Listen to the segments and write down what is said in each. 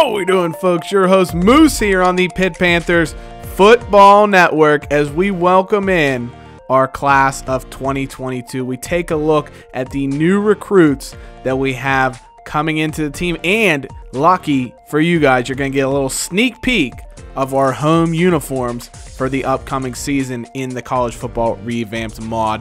How we doing, folks? Your host Moose here on the Pitt Panthers Football Network as we welcome in our class of 2022. We take a look at the new recruits that we have coming into the team, and lucky for you guys, you're going to get a little sneak peek of our home uniforms for the upcoming season in the college football revamped mod.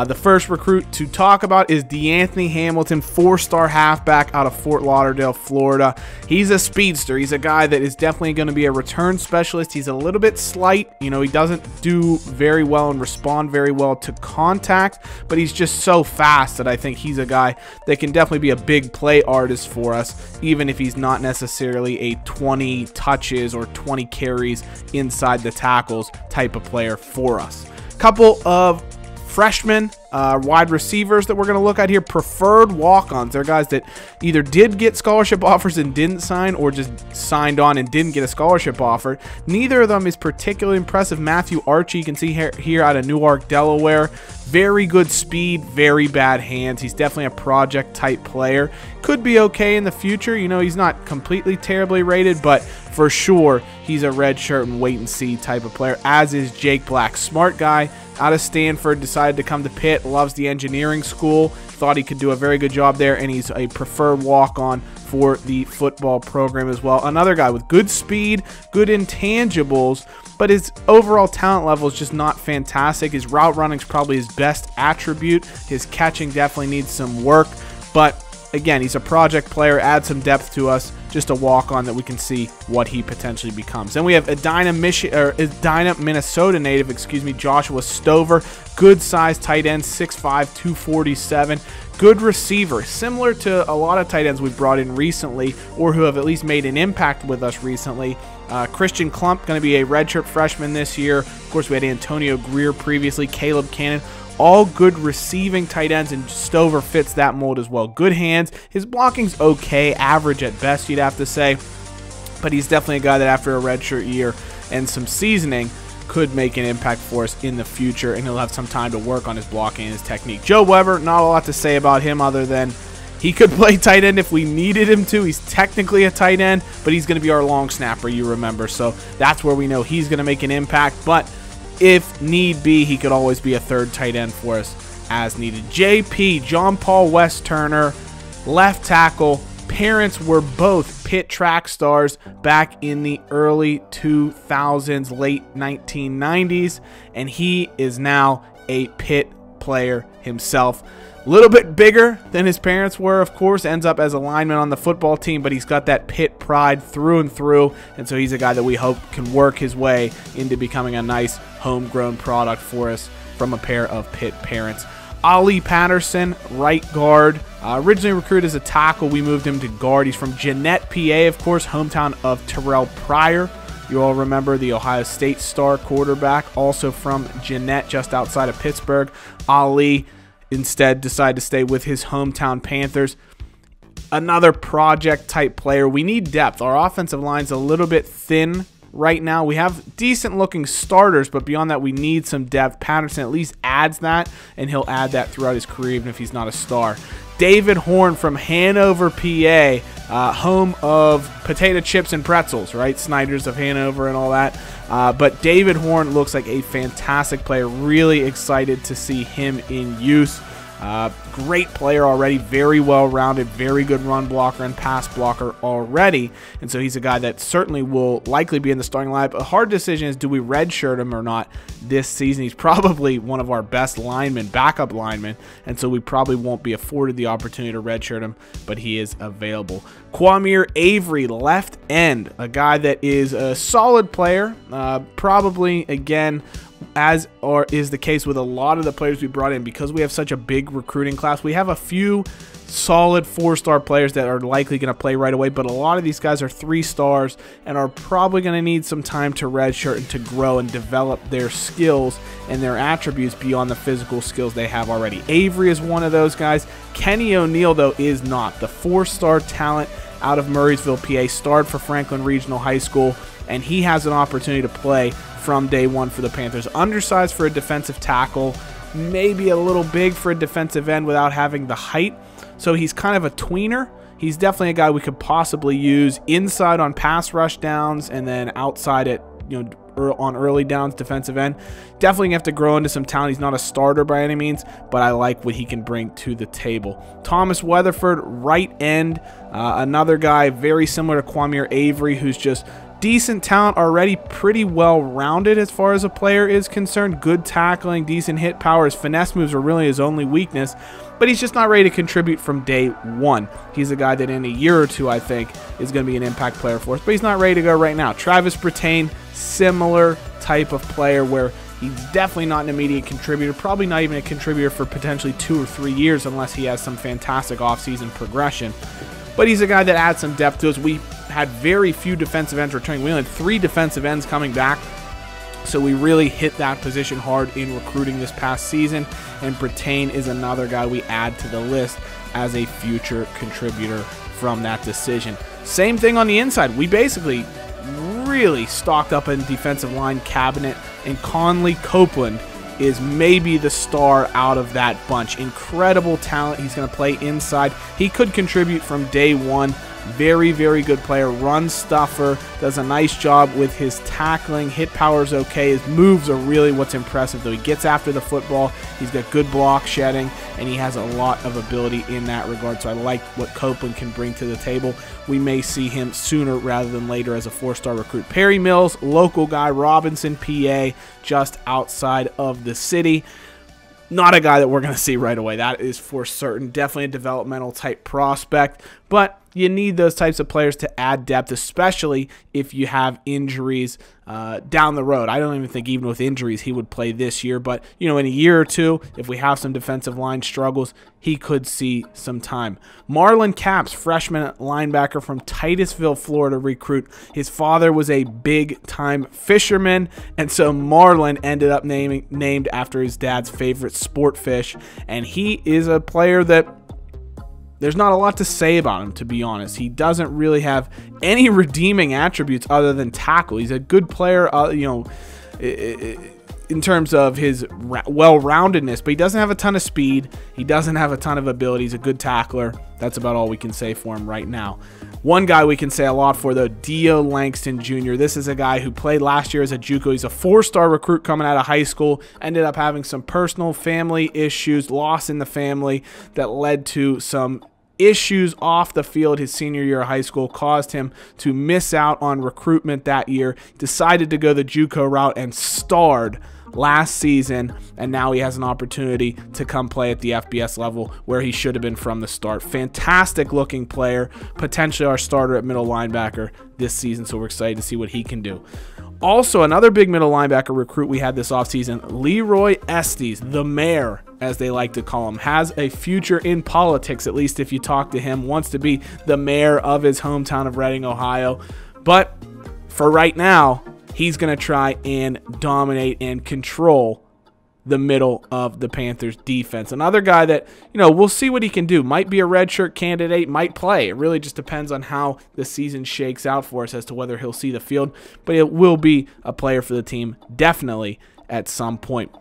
The first recruit to talk about is DeAnthony Hamilton, 4-star halfback out of Fort Lauderdale, Florida. He's a speedster. He's a guy that is definitely going to be a return specialist. He's a little bit slight. You know, he doesn't do very well and respond very well to contact, but he's just so fast that I think he's a guy that can definitely be a big play artist for us, even if he's not necessarily a 20 touches or 20 carries inside the tackles type of player for us. Couple of freshmen wide receivers that we're going to look at here, preferred walk-ons. They're guys that either did get scholarship offers and didn't sign, or just signed on and didn't get a scholarship offer. Neither of them is particularly impressive. Matthew Archie, you can see here out of Newark, Delaware. Very good speed, very bad hands. He's definitely a project type player. Could be okay in the future. You know, he's not completely terribly rated, but for sure he's a red shirt and wait and see type of player, as is Jake Black. Smart guy out of Stanford, decided to come to Pitt, loves the engineering school, thought he could do a very good job there, and he's a preferred walk-on for the football program as well. Another guy with good speed, good intangibles, but his overall talent level is just not fantastic. His route running is probably his best attribute. His catching definitely needs some work, but again, he's a project player. Add some depth to us. Just a walk-on that we can see what he potentially becomes. Then we have Edina, Minnesota native, Joshua Stover. Good size tight end, 6'5", 247. Good receiver, similar to a lot of tight ends we've brought in recently, or who have at least made an impact with us recently. Christian Klump, going to be a redshirt freshman this year. Of course, we had Antonio Greer previously, Caleb Cannon. All good receiving tight ends, and Stover fits that mold as well. Good hands. His blocking's okay, average at best, you'd have to say. But he's definitely a guy that after a redshirt year and some seasoning could make an impact for us in the future, and he'll have some time to work on his blocking and his technique. Joe Weber, not a lot to say about him other than he could play tight end if we needed him to. He's technically a tight end, but he's going to be our long snapper, you remember. So that's where we know he's going to make an impact. But if need be, he could always be a third tight end for us as needed. JP, John Paul West Turner, left tackle. Parents were both Pitt track stars back in the early 2000s, late 1990s, and he is now a Pitt player himself. A little bit bigger than his parents were, of course, ends up as a lineman on the football team, but he's got that Pitt pride through and through, and so he's a guy that we hope can work his way into becoming a nice homegrown product for us from a pair of Pitt parents. Ali Patterson, right guard. Originally recruited as a tackle, we moved him to guard. He's from Jeannette, PA, of course, hometown of Terrell Pryor. You all remember the Ohio State star quarterback, also from Jeannette, just outside of Pittsburgh. Ali instead decided to stay with his hometown Panthers. Another project type player. We need depth. Our offensive line's a little bit thin right now. We have decent looking starters, but beyond that we need some depth. Patterson at least adds that, and he'll add that throughout his career even if he's not a star. David Horn from Hanover, PA, home of potato chips and pretzels, right? Snyder's of Hanover and all that. But David Horn looks like a fantastic player. Really excited to see him in use. Great player already, very well-rounded, very good run blocker and pass blocker already, and so he's a guy that certainly will likely be in the starting lineup. A hard decision is, do we redshirt him or not this season? He's probably one of our best linemen, backup linemen, and so we probably won't be afforded the opportunity to redshirt him, but he is available. Quamir Avery, left end, a guy that is a solid player, probably, again, as or is the case with a lot of the players we brought in, because we have such a big recruiting class. We have a few solid 4-star players that are likely going to play right away, but a lot of these guys are 3 stars and are probably going to need some time to redshirt and to grow and develop their skills and their attributes beyond the physical skills they have already. Avery is one of those guys. Kenny O'Neill, though, is not. The 4-star talent out of Murraysville, PA, starred for Franklin Regional High School, and he has an opportunity to play from day one for the Panthers. Undersized for a defensive tackle, maybe a little big for a defensive end without having the height. So he's kind of a tweener. he's definitely a guy we could possibly use inside on pass rush downs and then outside at, on early downs, defensive end. Definitely have to grow into some talent. He's not a starter by any means, but I like what he can bring to the table. Thomas Weatherford, right end, another guy very similar to Quamir Avery, who's just decent talent already, pretty well rounded as far as a player is concerned. Good tackling, decent hit power. His finesse moves are really his only weakness, but he's just not ready to contribute from day one. He's a guy that in a year or two I think is going to be an impact player for us, but he's not ready to go right now. Travis Brittain, similar type of player where he's definitely not an immediate contributor, probably not even a contributor for potentially 2 or 3 years unless he has some fantastic offseason progression. But he's a guy that adds some depth to us. We had very few defensive ends returning. We only had 3 defensive ends coming back. So we really hit that position hard in recruiting this past season. And Brittain is another guy we add to the list as a future contributor from that decision. Same thing on the inside. We basically really stocked up in defensive line cabinet, and Conley Copeland is maybe the star out of that bunch. Incredible talent. He's going to play inside. He could contribute from day one. Very, very good player. Run stuffer. Does a nice job with his tackling. Hit power is okay. His moves are really what's impressive, though. He gets after the football. He's got good block shedding, and he has a lot of ability in that regard. So I like what Copeland can bring to the table. We may see him sooner rather than later as a 4-star recruit. Perry Mills, local guy, Robinson, PA, just outside of the city. Not a guy that we're going to see right away. That is for certain. Definitely a developmental type prospect, but you need those types of players to add depth, especially if you have injuries down the road. I don't even think even with injuries he would play this year, but in a year or two, if we have some defensive line struggles, he could see some time. Marlon Capps, freshman linebacker from Titusville, Florida recruit. His father was a big-time fisherman, and so Marlon ended up named after his dad's favorite sport fish, and he is a player that there's not a lot to say about him, to be honest. He doesn't really have any redeeming attributes other than tackle. He's a good player, in terms of his well-roundedness, but he doesn't have a ton of speed. He doesn't have a ton of ability. He's a good tackler. That's about all we can say for him right now. One guy we can say a lot for, though, Dio Langston Jr. This is a guy who played last year as a JUCO. He's a 4-star recruit coming out of high school. Ended up having some personal family issues, loss in the family that led to some issues off the field. His senior year of high school caused him to miss out on recruitment that year. Decided to go the JUCO route and starred last season, and now he has an opportunity to come play at the FBS level where he should have been from the start. Fantastic looking player, potentially our starter at middle linebacker this season, so we're excited to see what he can do. Also, another big middle linebacker recruit we had this offseason, Leroy Estes, the mayor, as they like to call him, has a future in politics, at least if you talk to him, wants to be the mayor of his hometown of Reading, Ohio. But for right now, he's going to try and dominate and control the middle of the Panthers defense. Another guy that, we'll see what he can do. Might be a redshirt candidate, might play. It really just depends on how the season shakes out for us as to whether he'll see the field. But it will be a player for the team, definitely, at some point.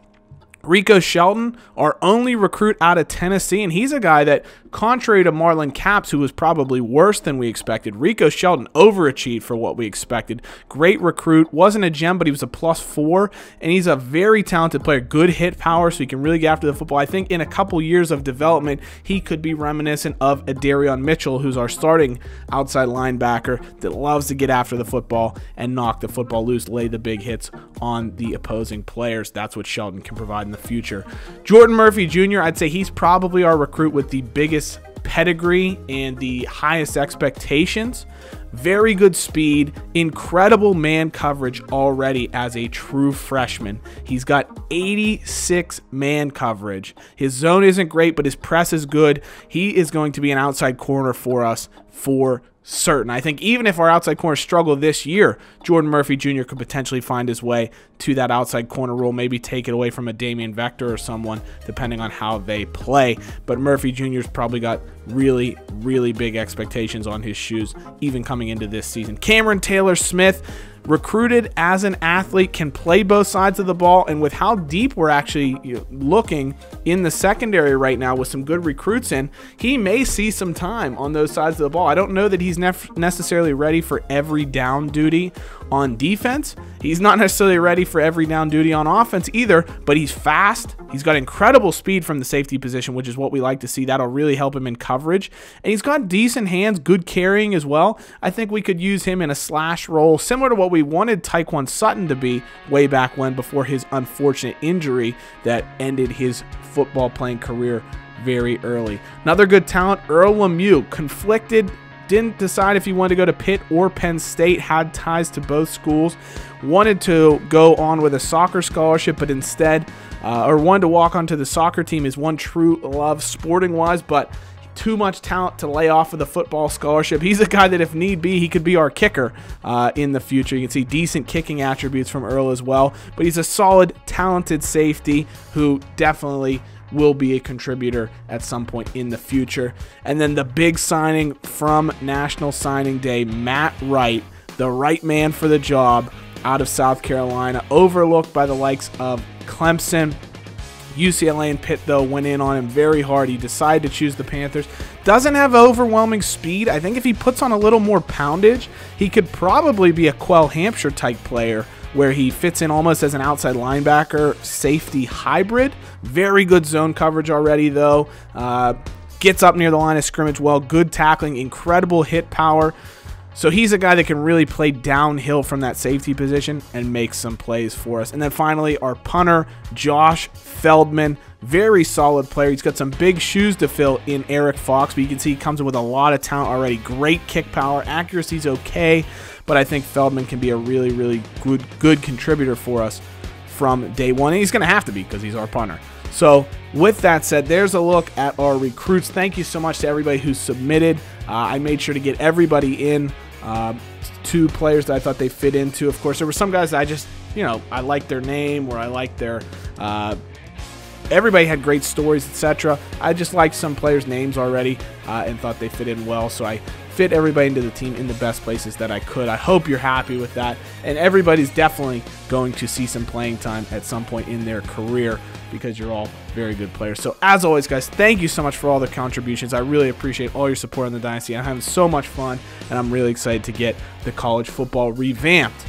Rico Shelton, our only recruit out of Tennessee, and he's a guy that, contrary to Marlon Capps, who was probably worse than we expected, Rico Shelton overachieved for what we expected. Great recruit, wasn't a gem, but he was a +4, and he's a very talented player. Good hit power, so he can really get after the football. I think in a couple years of development, he could be reminiscent of Adarion Mitchell, who's our starting outside linebacker that loves to get after the football and knock the football loose, lay the big hits on the opposing players. That's what Shelton can provide in the future. Jordan Murphy Jr., I'd say he's probably our recruit with the biggest pedigree and the highest expectations. Very good speed, incredible man coverage already as a true freshman. He's got 86 man coverage. His zone isn't great, but his press is good. He is going to be an outside corner for us for certain. I think even if our outside corners struggle this year, Jordan Murphy Jr. could potentially find his way to that outside corner role, maybe take it away from a Damian Vector or someone, depending on how they play. But Murphy Jr.'s probably got really, really big expectations on his shoes, even coming into this season. Cameron Taylor-Smith, recruited as an athlete, can play both sides of the ball, and with how deep we're actually looking in the secondary right now with some good recruits in, he may see some time on those sides of the ball. I don't know that he's necessarily ready for every down duty on defense. He's not necessarily ready for every down duty on offense either, but he's fast. He's got incredible speed from the safety position, which is what we like to see. That'll really help him in coverage. And he's got decent hands, good carrying as well. I think we could use him in a slash role, similar to what we wanted Tyquan Sutton to be way back when, before his unfortunate injury that ended his football playing career very early. Another good talent, Earl Lemieux, conflicted, didn't decide if he wanted to go to Pitt or Penn State, had ties to both schools, wanted to go on with a soccer scholarship, but instead, or wanted to walk onto the soccer team, is one true love sporting-wise, but too much talent to lay off of the football scholarship. He's a guy that if need be, he could be our kicker in the future. You can see decent kicking attributes from Earl as well, but he's a solid, talented safety who definitely will be a contributor at some point in the future. And then the big signing from National Signing Day, Matt Wright, the right man for the job out of South Carolina, overlooked by the likes of Clemson. UCLA and Pitt, though, went in on him very hard. He decided to choose the Panthers. Doesn't have overwhelming speed. I think if he puts on a little more poundage, he could probably be a Quell Hampshire type player, where he fits in almost as an outside linebacker safety hybrid. Very good zone coverage already, though. Gets up near the line of scrimmage well. Good tackling, incredible hit power. So he's a guy that can really play downhill from that safety position and make some plays for us. And then finally, our punter, Josh Feldman. Very solid player. He's got some big shoes to fill in Eric Fox, but you can see he comes in with a lot of talent already. Great kick power. Accuracy's okay, but I think Feldman can be a really, really good contributor for us from day one. And he's going to have to be, because he's our punter. So with that said, there's a look at our recruits. Thank you so much to everybody who submitted. I made sure to get everybody in. 2 players that I thought they fit into. Of course, there were some guys that I just, I liked their name, or I liked their, everybody had great stories, etc. I just liked some players' names already and thought they fit in well. So I fit everybody into the team in the best places that I could. I hope you're happy with that. And everybody's definitely going to see some playing time at some point in their career, because you're all very good players. So as always, guys, thank you so much for all the contributions. I really appreciate all your support on the Dynasty. I'm having so much fun, and I'm really excited to get the college football revamped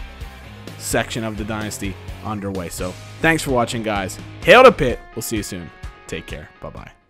section of the Dynasty underway. So thanks for watching, guys. Hail to Pitt. We'll see you soon. Take care. Bye-bye.